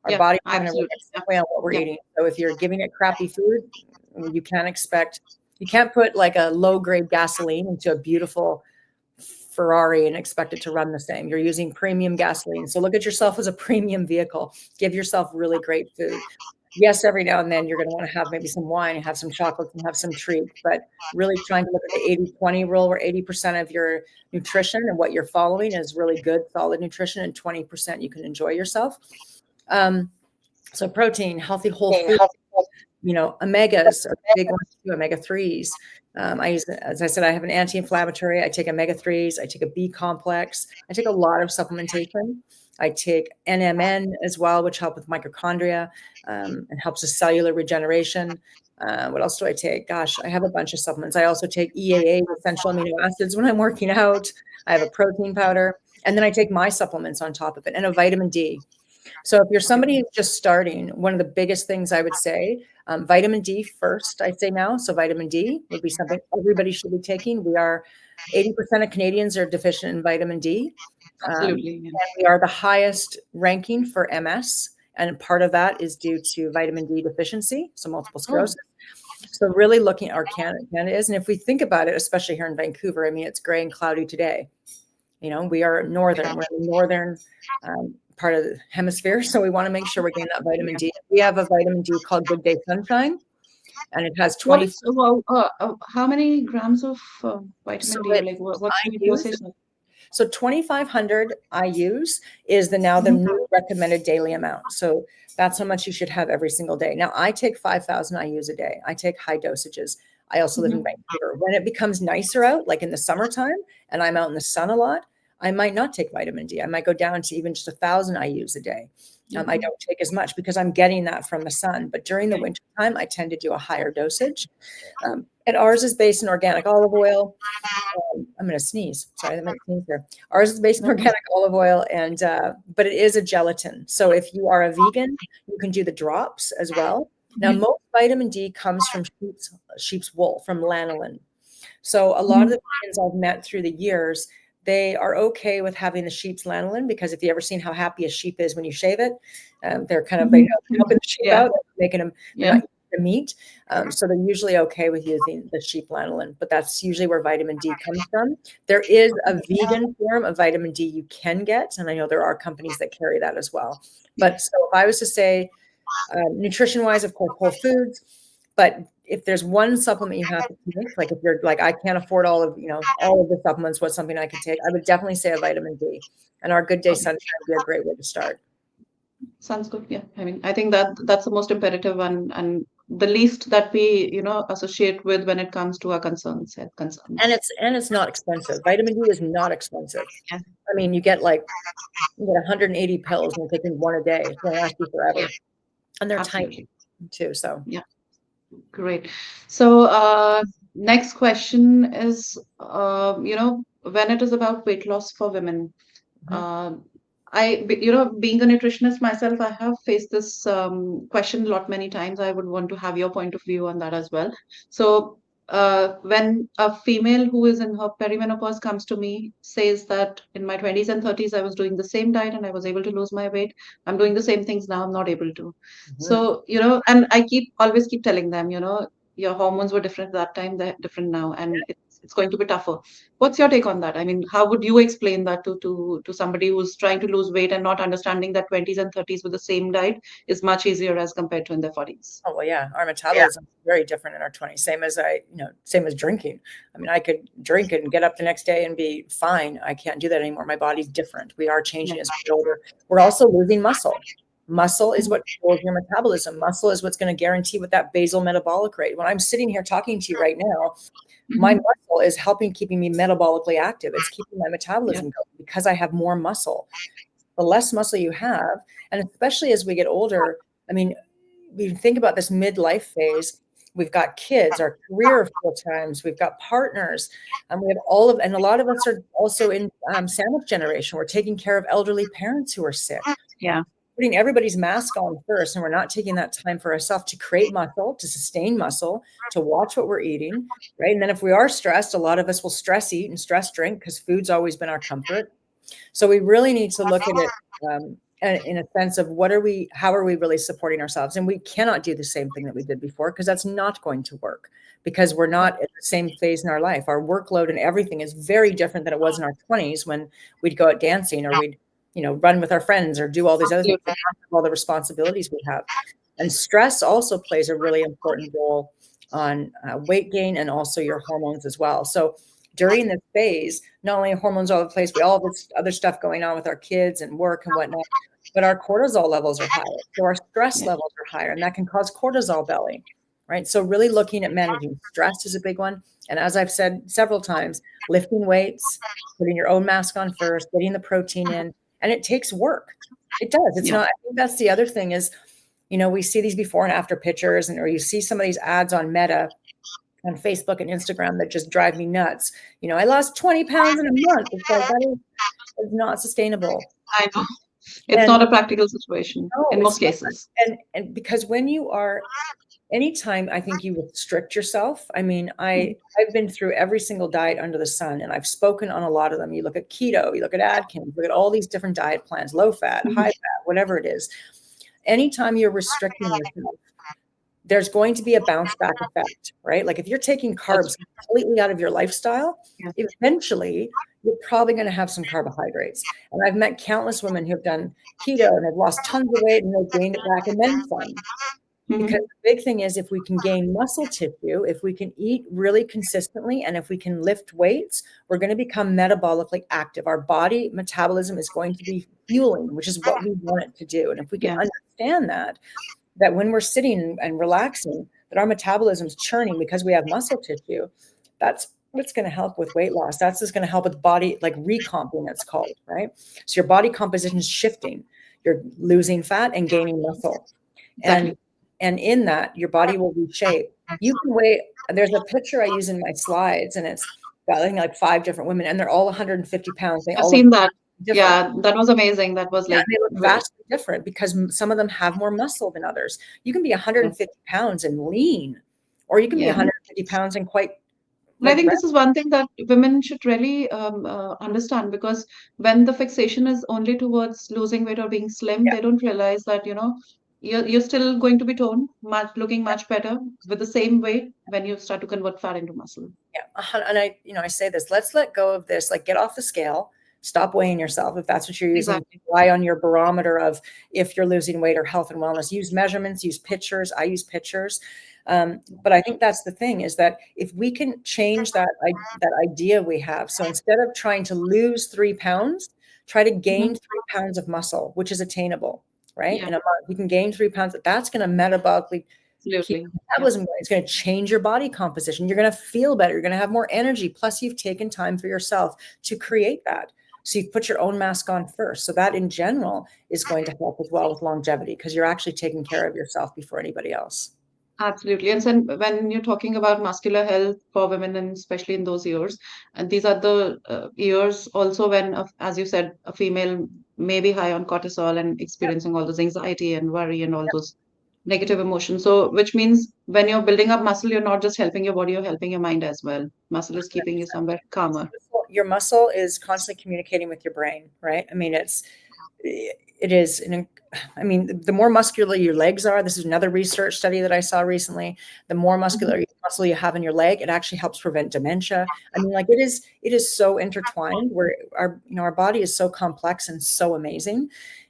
Our Yeah, body kind of absolutely. reacts Yeah, that way on what we're yeah, eating. So if you're giving it crappy food, you can't put like a low-grade gasoline into a beautiful Ferrari and expect it to run the same. You're using premium gasoline. So look at yourself as a premium vehicle. Give yourself really great food. Yes, every now and then you're going to want to have maybe some wine, have some chocolates, and have some treats, but really trying to look at the 80-20 rule where 80% of your nutrition and what you're following is really good, solid nutrition, and 20% you can enjoy yourself. So protein, healthy whole food, omegas are big ones too, omega-3s. As I said, I have an anti-inflammatory. I take omega-3s. I take a B complex. I take a lot of supplementation. I take NMN as well, which help with mitochondria and helps with cellular regeneration. What else do I take? Gosh, I have a bunch of supplements. I also take EAA, essential amino acids, when I'm working out. I have a protein powder. And then I take my supplements on top of it and a vitamin D. So if you're somebody who's just starting, one of the biggest things I would say, vitamin D first, I'd say now. So vitamin D would be something everybody should be taking. 80% of Canadians are deficient in vitamin D. absolutely. Yeah. And we are the highest ranking for MS. And part of that is due to vitamin D deficiency, so multiple Oh, sclerosis. So really looking at our Canada is, and if we think about it, especially here in Vancouver, I mean, it's gray and cloudy today. We are northern. We're in the northern part of the hemisphere, so we want to make sure we're getting that vitamin yeah. D. We have a vitamin D called Good Day Sunshine, and it has What, 20. well, how many grams of So vitamin D? it Like, what's the IUs. dosage? So 2,500 IUs is now the Mhm. new recommended daily amount. So that's how much you should have every single day. Now I take 5,000 IUs a day. I take high dosages. I also live in Mhm. Vancouver. When it becomes nicer out, like in the summertime, and I'm out in the sun a lot, I might not take vitamin D. I might go down to even just 1,000 IUs a day. I Mhm. don't take as much because I'm getting that from the sun. But during the Okay. winter time, I tend to do a higher dosage. And ours is based in organic olive oil. I'm going to sneeze. Sorry, that might sneeze here. Ours is based on No. organic olive oil, and but it is a gelatin. So if you are a vegan, you can do the drops as well. Now, Mhm. most vitamin D comes from sheep's wool, from lanolin. So a lot of Mhm. the vegans I've met through the years, they are okay with having the sheep's lanolin because if you ever seen how happy a sheep is when you shave it, they Mhm. know helping the sheep Yeah. out, making them, they're Yeah. not eating the meat. So they're usually okay with using the sheep lanolin, but that's usually where vitamin D comes from. There is a vegan form of vitamin D you can get, and I know there are companies that carry that as well. Yeah. But so if I was to say, nutrition wise, of course, whole foods. But if there's one supplement you have to take, like if you're like, I can't afford all of the supplements, what's something I could take? I would definitely say a vitamin D. And our Good Day Okay. Sunshine would be a great way to start. Sounds good. Yeah. I mean, I think that's the most imperative one and the least that we, associate with when it comes to our concerns, health And concerns. it's not expensive. Vitamin D is not expensive. Yeah. I mean, you get 180 pills and you're taking one a day. It's going to last you Yeah. forever. And they're tiny Absolutely. too. So Yeah. Great. So, next question is, when it is about weight loss for women, mhm. um, being a nutritionist myself, I have faced this question a lot many times. I would want to have your point of view on that as well. So, when a female who is in her perimenopause comes to me, says that in my 20s and 30s, I was doing the same diet and I was able to lose my weight. I'm doing the same things now, I'm not able to. Mhm. So, and I always keep telling them, your hormones were different at that time, they're different now, and it's going to be tougher. What's your take on that? I mean, how would you explain that to somebody who's trying to lose weight and not understanding that 20s and 30s with the same diet is much easier as compared to in their 40s? Oh, well, yeah, our metabolism is very different in our 20s. Same as drinking. I mean, I could drink and get up the next day and be fine. I can't do that anymore. My body's different. We are Yeah. changing as we get older. We're also losing muscle. Muscle is what fuels your metabolism. Muscle is what's going to guarantee what that basal metabolic rate. When I'm sitting here talking to you right now, my muscle is keeping me metabolically active. It's keeping my metabolism going because I have more muscle. The less muscle you have, and especially as we get older, I mean, we think about this midlife phase. We've got kids, our career full times, we've got partners, and we have and a lot of us are also in sandwich generation. We're taking care of elderly parents who are sick. Yeah. Putting everybody's mask on first, and we're not taking that time for ourselves to create muscle, to sustain muscle, to watch what we're eating, right? And then if we are stressed, a lot of us will stress eat and stress drink because food's always been our comfort. So we really need to look at it in a sense of how are we really supporting ourselves? And we cannot do the same thing that we did before because that's not going to work because we're not at the same phase in our life. Our workload and everything is very different than it was in our 20s when we'd go out dancing or we'd, run with our friends or do all these other things, all the responsibilities we have. And stress also plays a really important role on weight gain and also your hormones as well. So during this phase, not only hormones all over the place, we all have this other stuff going on with our kids and work and whatnot, but our cortisol levels are higher. So our stress levels are higher, and that can cause cortisol belly, right? So really looking at managing stress is a big one. And as I've said several times, lifting weights, putting your own mask on first, getting the protein in, and it takes work. It does. It's not, I think that's the other thing is, we see these before and after pictures or you see some of these ads on Meta on Facebook and Instagram that just drive me nuts. I lost 20 pounds in a month. It's like, that is not sustainable. I know. It's not a practical situation in most cases. And because when you are, anytime I think you restrict yourself, I mean, I've been through every single diet under the sun and I've spoken on a lot of them. You look at keto, you look at Atkins, look at all these different diet plans, low fat, high fat, whatever it is. Anytime you're restricting yourself, there's going to be a bounce back effect, right? Like if you're taking carbs completely out of your lifestyle, eventually you're probably going to have some carbohydrates. And I've met countless women who've done keto and they've lost tons of weight and they've gained it back and then some. Because the big thing is if we can gain muscle tissue, if we can eat really consistently, and if we can lift weights, we're going to become metabolically active. Our body metabolism is going to be fueling, which is what we want it to do. And if we can understand that when we're sitting and relaxing, that our metabolism is churning because we have muscle tissue, that's what's going to help with weight loss. That's just going to help with body, like recomping, it's called, right? So your body composition is shifting. You're losing fat and gaining muscle. And in that, your body will reshape. You can weigh, there's a picture I use in my slides, and it's got like 5 different women, and they're all 150 pounds. I've seen that. Yeah, that was amazing. That was like they look vastly different because some of them have more muscle than others. You can be 150 pounds and lean, or you can be 150 pounds and quite. But I think this is one thing that women should really understand, because when the fixation is only towards losing weight or being slim, they don't realize that, you're still going to be toned, looking much better with the same weight when you start to convert fat into muscle. Yeah, and I say this, let's let go of this, like get off the scale. Stop weighing yourself if that's what you're using. Rely on your barometer of if you're losing weight or health and wellness. Use measurements, use pictures. I use pictures. But I think that's the thing, is that if we can change that idea we have. So instead of trying to lose 3 pounds, try to gain 3 pounds of muscle, which is attainable, right? In a month, we can gain 3 pounds. That's going to metabolically keep metabolism. It's going to change your body composition. You're going to feel better. You're going to have more energy. Plus, you've taken time for yourself to create that. So you've put your own mask on first. So that in general is going to help as well with longevity, because you're actually taking care of yourself before anybody else. Absolutely. And so when you're talking about muscular health for women, and especially in those years, and these are the years also when, as you said, a female may be high on cortisol and experiencing all those anxiety and worry and all those negative emotions. So, which means when you're building up muscle, you're not just helping your body, you're helping your mind as well. Muscle is keeping you somewhere calmer. Your muscle is constantly communicating with your brain, right? I mean, the more muscular your legs are, this is another research study that I saw recently, the more muscle you have in your leg, it actually helps prevent dementia. I mean, like it is so intertwined, where our body is so complex and so amazing.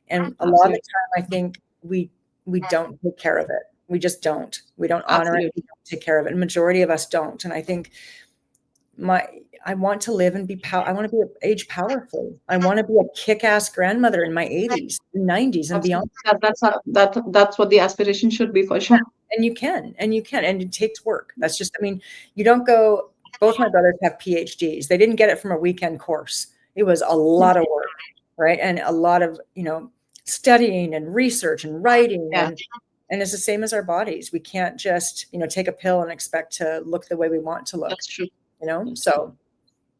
And a lot of the time, I think we don't take care of it. We just don't. We don't honor it. We don't take care of it. And majority of us don't. And I think I want to live and I want to be age powerfully. I want to be a kick-ass grandmother in my 80s, 90s and beyond. That's what the aspiration should be for sure. And and it takes work. That's just, I mean, you don't go, both my brothers have PhDs. They didn't get it from a weekend course. It was a lot of work, right? And a lot of, studying and research and writing Yeah, and it's the same as our bodies. We can't just, take a pill and expect to look the way we want to look, that's true. So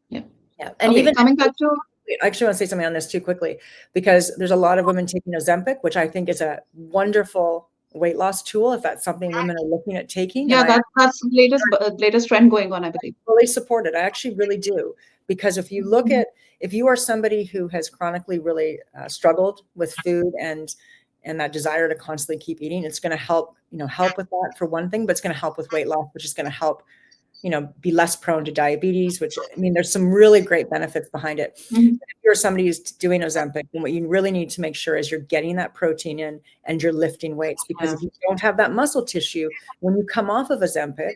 Yeah. yeah. And Okay, even coming back to I actually want to say something on this too quickly, because there's a lot of women taking Ozempic, which I think is a wonderful weight loss tool if that's something women are looking at taking. And yeah, I that's the latest trend going on, I believe. fully support it. I actually really do. Because if you look at, if you are somebody who has chronically really struggled with food and that desire to constantly keep eating, it's going to help, help with that for one thing, but it's going to help with weight loss, which is going to help, be less prone to diabetes, which, I mean, there's some really great benefits behind it. Mhm. If you're somebody who's doing Ozempic, then what you really need to make sure is you're getting that protein in and you're lifting weights, because Yeah, if you don't have that muscle tissue, when you come off of Ozempic,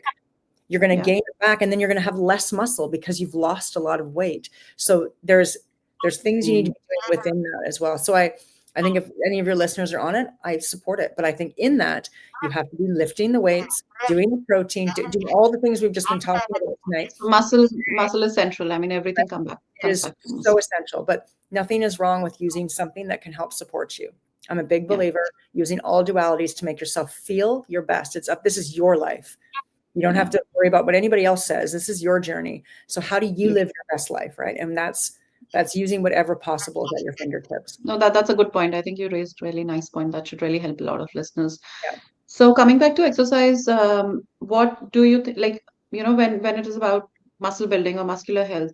you're going to yeah, gain it back, and then you're going to have less muscle because you've lost a lot of weight. So there's things you need to be doing within that as well. So I think if any of your listeners are on it, I support it. But I think in that you have to be lifting the weights, doing the protein, doing all the things we've just been talking about tonight. so muscle is central. I mean, everything It comes is back to so muscle. essential, but nothing is wrong with using something that can help support you. I'm a big Yeah, believer using all dualities to make yourself feel your best. It's up. This is your life. You don't have yeah, to worry about what anybody else says. This is your journey. So how do you yeah. live your best life, right? And that's using whatever possible is at your fingertips. No, that's a good point. I think you raised really nice point that should really help a lot of listeners. Yeah. So coming back to exercise, what do you think? Like, when it is about muscle building or muscular health,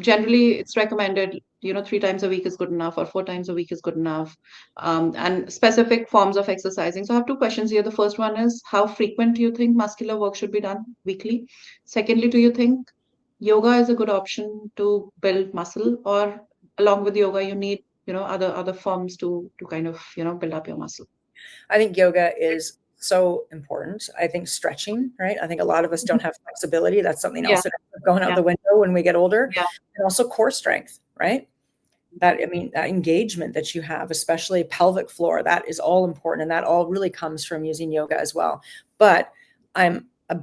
generally it's recommended, 3 times a week is good enough or 4 times a week is good enough, and specific forms of exercising. So I have two questions here. The first one is, how frequent do you think muscular work should be done weekly? Secondly, do you think yoga is a good option to build muscle, or along with yoga, you need, other forms to kind of, build up your muscle? I think yoga is so important. I think stretching, right? I think a lot of us don't have flexibility. That's something Yeah, else that ends up going out yeah, the window when we get older. yeah, And also core strength, right? That, I mean, that engagement that you have, especially pelvic floor, that is all important. And that all really comes from using yoga as well. But I'm a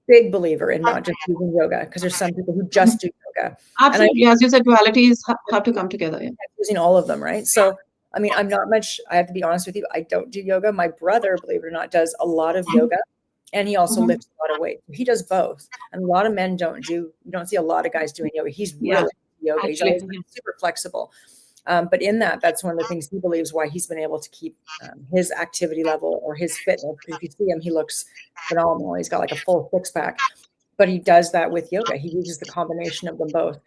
big believer in not just using yoga, because there's some people who just do yoga. And I absolutely. As you said, duality is have to come together. Yeah. using all of them, right? So, I mean, I'm not much, I have to be honest with you, I don't do yoga. My brother, believe it or not, does a lot of yoga, and he also Mhm. lifts a lot of weight. He does both. And a lot of men don't do, you don't see a lot of guys doing yoga. He's Yeah, really into yoga. He's actually, always been super flexible. But in that, that's one of the things he believes why he's been able to keep his activity level or his fitness. If you see him, he looks phenomenal. He's got like a full six pack, but he does that with yoga. He uses the combination of them both.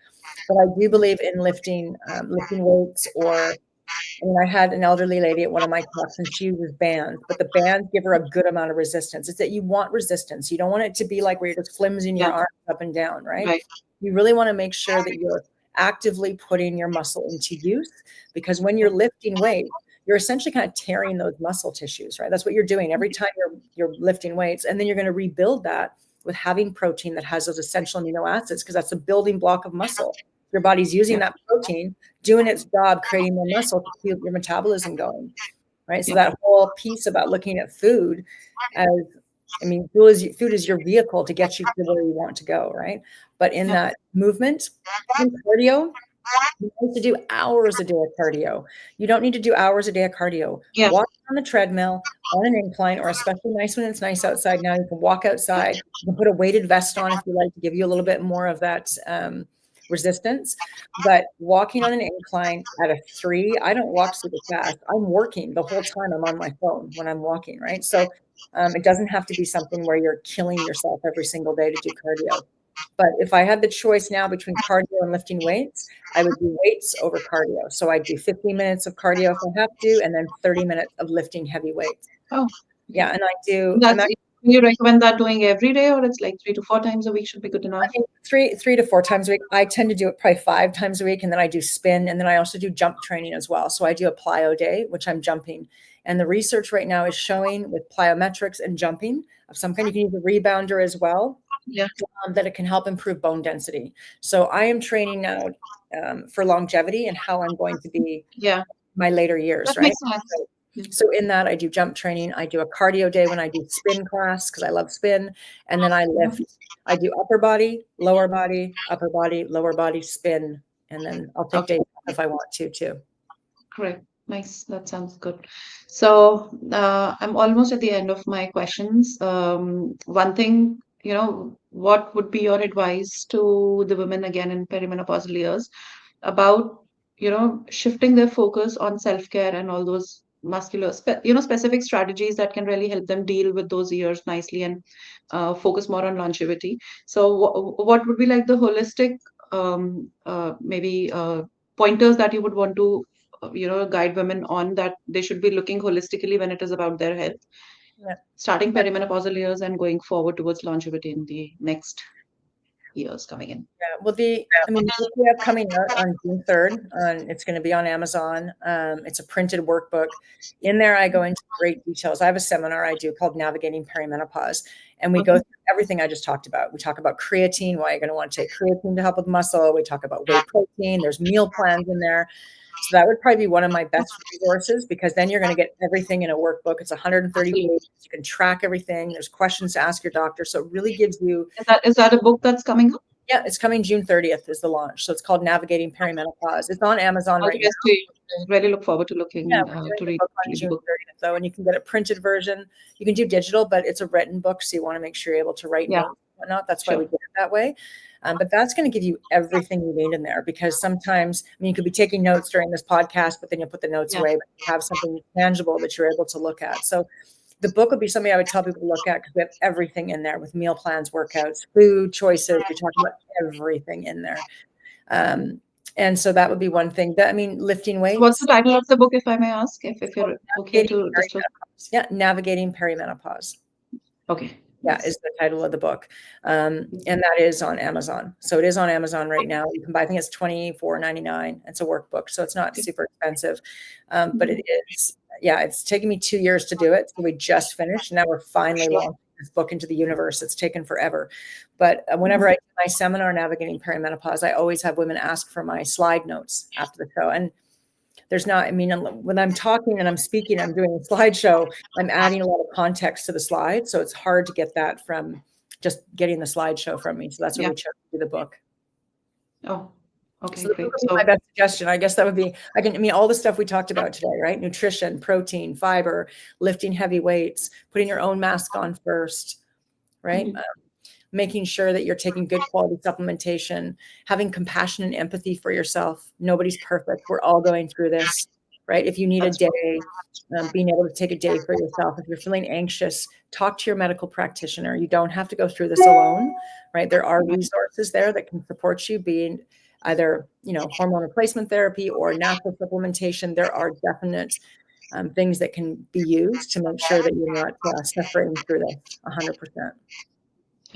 But I do believe in lifting weights, or, I mean, I had an elderly lady at one of my talks and she uses bands, but the bands give her a good amount of resistance. It's that you want resistance. You don't want it to be like where you're just flimsing your yeah, arms up and down, right? right. You really want to make sure that you're actively putting your muscle into use, because when you're lifting weight, you're essentially kind of tearing those muscle tissues, right? That's what you're doing every time you're lifting weights, and then you're going to rebuild that with having protein that has those essential amino acids, because that's a building block of muscle. Your body's using Yeah, that protein, doing its job, creating more muscle to keep your metabolism going, right? So yeah, that whole piece about looking at food as, I mean, food is your vehicle to get you to where you want to go, right? But in yeah, that movement and cardio, you need to do hours a day of cardio. You don't need to do hours a day of cardio. yeah, Walk on the treadmill, on an incline, or especially nice when it's nice outside now, you can walk outside. You can put a weighted vest on if you like, to give you a little bit more of that resistance. But walking on an incline at a 3, I don't walk super fast. I'm working the whole time. I'm on my phone when I'm walking, right? So it doesn't have to be something where you're killing yourself every single day to do cardio. But if I had the choice now between cardio and lifting weights, I would do weights over cardio. So I'd do 15 minutes of cardio if I have to, and then 30 minutes of lifting heavy weights. oh, Yeah, okay. and I'm That's actually, you recommend that doing every day, or it's like 3 to 4 times a week should be good I enough? think three to four times a week. I tend to do it probably 5 times a week, and then I do spin, and then I also do jump training as well. So I do a plyo day, which I'm jumping. And the research right now is showing with plyometrics and jumping of some kind, you can use a rebounder as well. Yeah. that it can help improve bone density. So I am training now for longevity and how I'm going to be Yeah. my later years, That right? makes sense. Yeah. So in that, I do jump training. I do a cardio day when I do spin class because I love spin. And then I Yeah. lift. I do upper body, lower body, upper body, lower body, spin. And then I'll take Okay. days off if I want to too. Great. Nice. That sounds good. So, I'm almost at the end of my questions. One thing, what would be your advice to the women again in perimenopausal years about, shifting their focus on self-care and all those specific strategies that can really help them deal with those years nicely and focus more on longevity. So, what would be like the holistic, maybe pointers that you would want to guide women on that they should be looking holistically when it is about their health, Yeah. starting perimenopausal years and going forward towards longevity in the next years coming in. Yeah, well, the book we have coming out on June 3rd, it's going to be on Amazon. It's a printed workbook. In there, I go into great details. I have a seminar I do called Navigating Perimenopause, and we go Okay. through everything I just talked about. We talk about creatine, why you're going to want to take creatine to help with muscle. We talk about whey protein. There's meal plans in there. So that would probably be one of my best resources because then you're going to get everything in a workbook. It's 130 Absolutely. pages. You can track everything. There's questions to ask your doctor. So it really gives you. Is that a book that's coming up? Yeah, it's coming June 30th is the launch. So it's called Navigating Perimenopause. It's on Amazon All the right now. best to you. Really look forward to Yeah, looking we're doing to the read, book on read the June book. 30th, though, and you can get a printed version. You can do digital, but it's a written book, so you want to make sure you're able to write Yeah, notes and whatnot. That's why we sure. did it that way. But that's going to give you everything you need in there because sometimes, you could be taking notes during this podcast, but then you'll put the notes Yeah. away, but you have something tangible that you're able to look at. So the book would be something I would tell people to look at because we have everything in there with meal plans, workouts, food choices. We talk about everything in there. And so that would be one thing. Lifting So what's the weights. title of the book, if I may ask, if Called you're okay Navigating to disclose? Perimenopause. Yeah, Navigating Perimenopause. Okay. Yeah, Nice. is the title of the book. And that is on Amazon. So it is on Amazon right now. You can buy, I think it's $24.99. It's a workbook, so it's not Okay. super expensive. But it is, yeah, it's taken me 2 years to do it. So we just finished. Now we're finally Sure. launching this book into the universe. It's taken forever. But whenever I do my seminar, Navigating Perimenopause, I always have women ask for my slide notes after the show. And there's not, when I'm talking and I'm speaking, I'm doing a slideshow, I'm adding a lot of context to the slide. So it's hard to get that from just getting the slideshow from me. So that's why Yeah. we chose to do the book. Oh, okay, So the book great. would be So my best suggestion. I guess that would be, all the stuff we talked about today, right? Nutrition, protein, fiber, lifting heavy weights, putting your own mask on first, right? Making sure that you're taking good quality supplementation, having compassion and empathy for yourself. Nobody's perfect. We're all going through this, right? If you need a that's day, being able to take a day for yourself. If you're feeling anxious, talk to your medical practitioner. You don't have to go through this alone, right? There are resources there that can support you, being either, hormone replacement therapy or natural supplementation. There are definite things that can be used to make sure that you're not suffering through this 100%.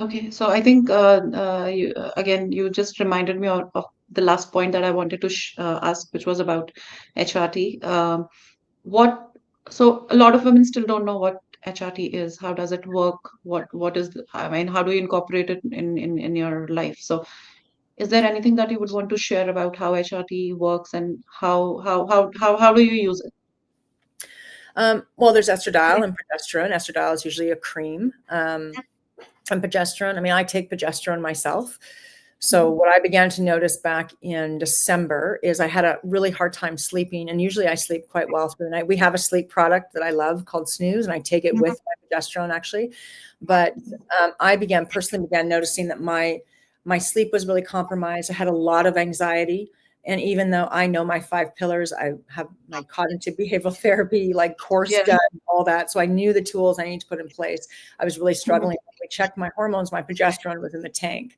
okay. So I think again, you just reminded me of the last point that I wanted to ask, which was about HRT. What? So a lot of women still don't know what HRT is. How does it work? What is how do you incorporate it in your life? So is there anything that you would want to share about how HRT works and how do you use it? Well, there's estradiol and progesterone. Estradiol is usually a cream. And progesterone, I take progesterone myself. So what I began to notice back in December is I had a really hard time sleeping. And usually I sleep quite well through the night. We have a sleep product that I love called Snooze, and I take it with my progesterone actually. But I personally began noticing that my sleep was really compromised. I had a lot of anxiety. And even though I know my 5 pillars, I have my cognitive behavioral therapy, like course Yeah. done, all that. So I knew the tools I need to put in place. I was really struggling. When we checked my hormones, my progesterone was in the tank.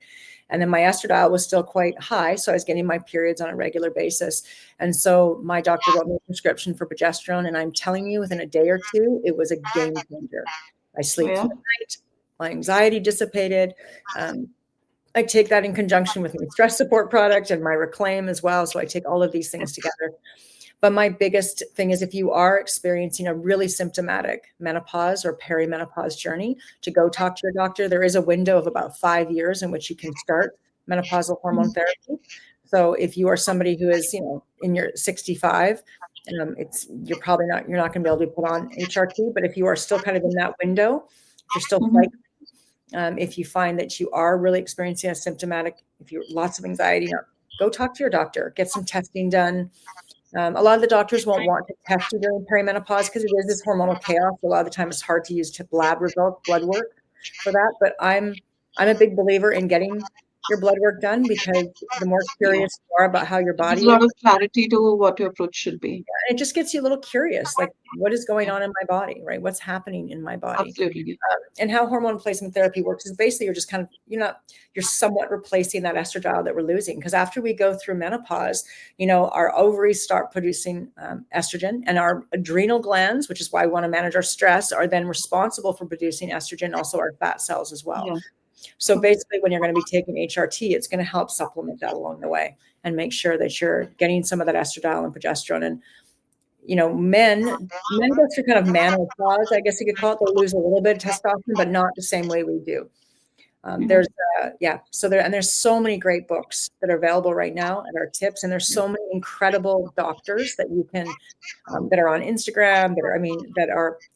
And then my estradiol was still quite high. So I was getting my periods on a regular basis. And so my doctor wrote me a prescription for progesterone. And I'm telling you, within a day or two, it was a game changer. I sleep through the night. My anxiety dissipated. I take that in conjunction with my stress support product and my Reclaim as well. So I take all of these things together. But my biggest thing is if you are experiencing a really symptomatic menopause or perimenopause journey, to go talk to your doctor. There is a window of about 5 years in which you can start menopausal hormone therapy. So if you are somebody who is, in your 65, you're not going to be able to be put on HRT. But if you are still kind of in that window, if you're still Mhm. if you find that you are really experiencing a symptomatic, if you lots of anxiety, go talk to your doctor, get some testing done. A lot of the doctors won't want to test you during perimenopause because it is this hormonal chaos. A lot of the time, it's hard to use lab results, blood work for that. But I'm a big believer in getting your blood work done because the more Yeah. curious you are about how your It gives body a lot is, of clarity to what your approach should be. it just gets you a little curious, like what is going Yeah, on in my body, right? What's happening in my body? absolutely. And how hormone replacement therapy works is basically you're just kind of you're somewhat replacing that estradiol that we're losing, because after we go through menopause, our ovaries start producing estrogen, and our adrenal glands, which is why we want to manage our stress, are then responsible for producing estrogen, also our fat cells as well. Yeah. So basically, when you're going to be taking HRT, it's going to help supplement that along the way and make sure that you're getting some of that estradiol and progesterone. And men go through kind of menopause, I guess you could call it. They lose a little bit of testosterone, but not the same way we do. Mhm. There's there's so many great books that are available right now at our tips, and there's Yeah. so many incredible doctors that you can that are on Instagram,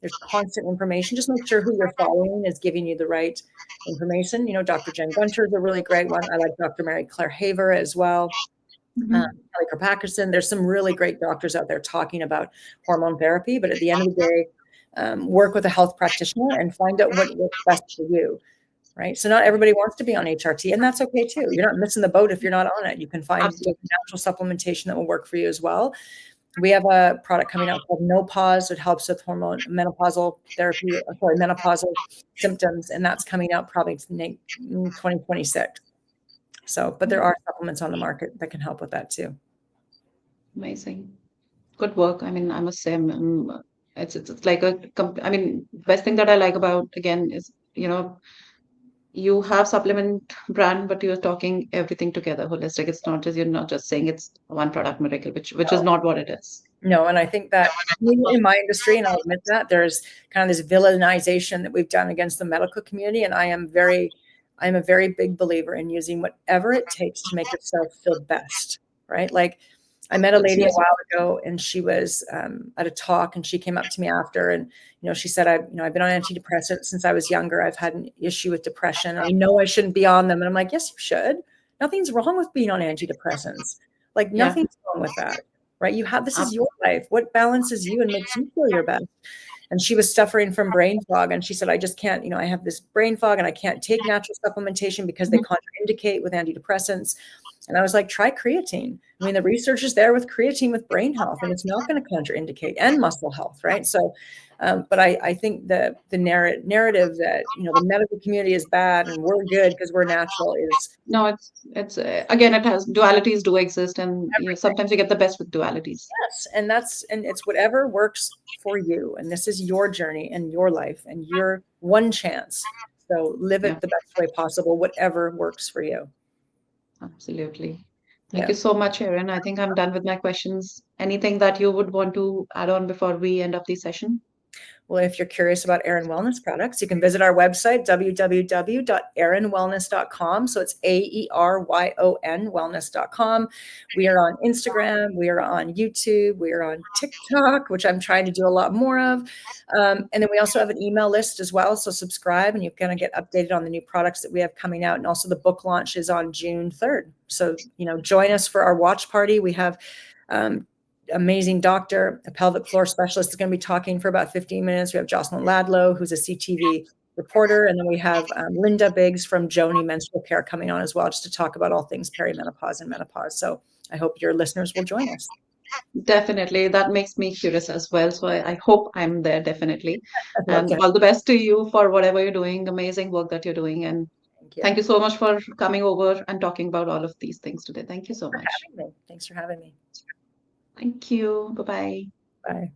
there's constant information. Just make sure who you're following is giving you the right information. Dr. Jen Gunter is a really great one. I like Dr. Mary Claire Haver as well. Mhm. Kelly Kirkpatrick. There's some really great doctors out there talking about hormone therapy, but at the end of the day, work with a health practitioner and find out what works best for you. Right. So not everybody wants to be on HRT, and that's okay too. You're not missing the boat if you're not on it. You can find Absolutely. natural supplementation that will work for you as well. We have a product coming out called Menopausal. It helps with menopausal therapy, menopausal symptoms, and that's coming out probably in 2026. So, but there are supplements on the market that can help with that too. Amazing. Good work. I mean, I must say, it's like I mean, best thing that I like about again is, you have supplement brand, but you're talking everything together holistic. It's not just, you're not just saying it's one product miracle, which is not what it is. No, and I think that in my industry, and I'll admit that, there's kind of this villainization that we've done against the medical community, and I'm a very big believer in using whatever it takes to make yourself feel best, right? Like I met a That's lady a amazing. while ago, and she was at a talk, and she came up to me after, and she said, I've been on antidepressants since I was younger. I've had an issue with depression. I know I shouldn't be on them, and I'm like, yes, you should. Nothing's wrong with being on antidepressants. Like Yeah, nothing's wrong with that, right? This is your absolutely. life. What balances you and makes you feel your best? And she was suffering from brain fog. And she said, I just can't, I have this brain fog and I can't take natural supplementation because they Mhm. contraindicate with antidepressants. And I was like, try creatine. I mean, the research is there with creatine with brain health, and it's not going to contraindicate, and muscle health, right? So, but I think the narrative that, the medical community is bad and we're good because we're natural is No, it's again, it has dualities do exist, and everything. sometimes you get the best with dualities. Yes, and it's whatever works for you, and this is your journey and your life and your one chance. So live Yeah, it the best way possible, whatever works for you. absolutely. Thank you Yeah. so much, Erin. I think I'm done with my questions. Anything that you would want to add on before we end up the session? Well, if you're curious about Aeron Wellness products, you can visit our website, www.aeronwellness.com. So it's AERYON wellness.com. We are on Instagram. We are on YouTube. We are on TikTok, which I'm trying to do a lot more of. And then we also have an email list as well. So subscribe and you're going to get updated on the new products that we have coming out. And also the book launch is on June 3rd. So, join us for our watch party. We have amazing doctor, a pelvic floor specialist, is going to be talking for about 15 minutes. We have Jocelyn Ladlow, who's a CTV reporter. And then we have Linda Biggs from Joni Menstrual Care coming on as well, just to talk about all things perimenopause and menopause. So I hope your listeners will join us. Definitely. That makes me curious as well. So I hope I'm there, definitely. I'd love And to. all the best to you for whatever you're doing, amazing work that you're doing. And Thank you thank you so much for coming over and talking about all of these things today. Thank you so for much. having me. Thanks for having me. Thank you. Bye bye. Bye.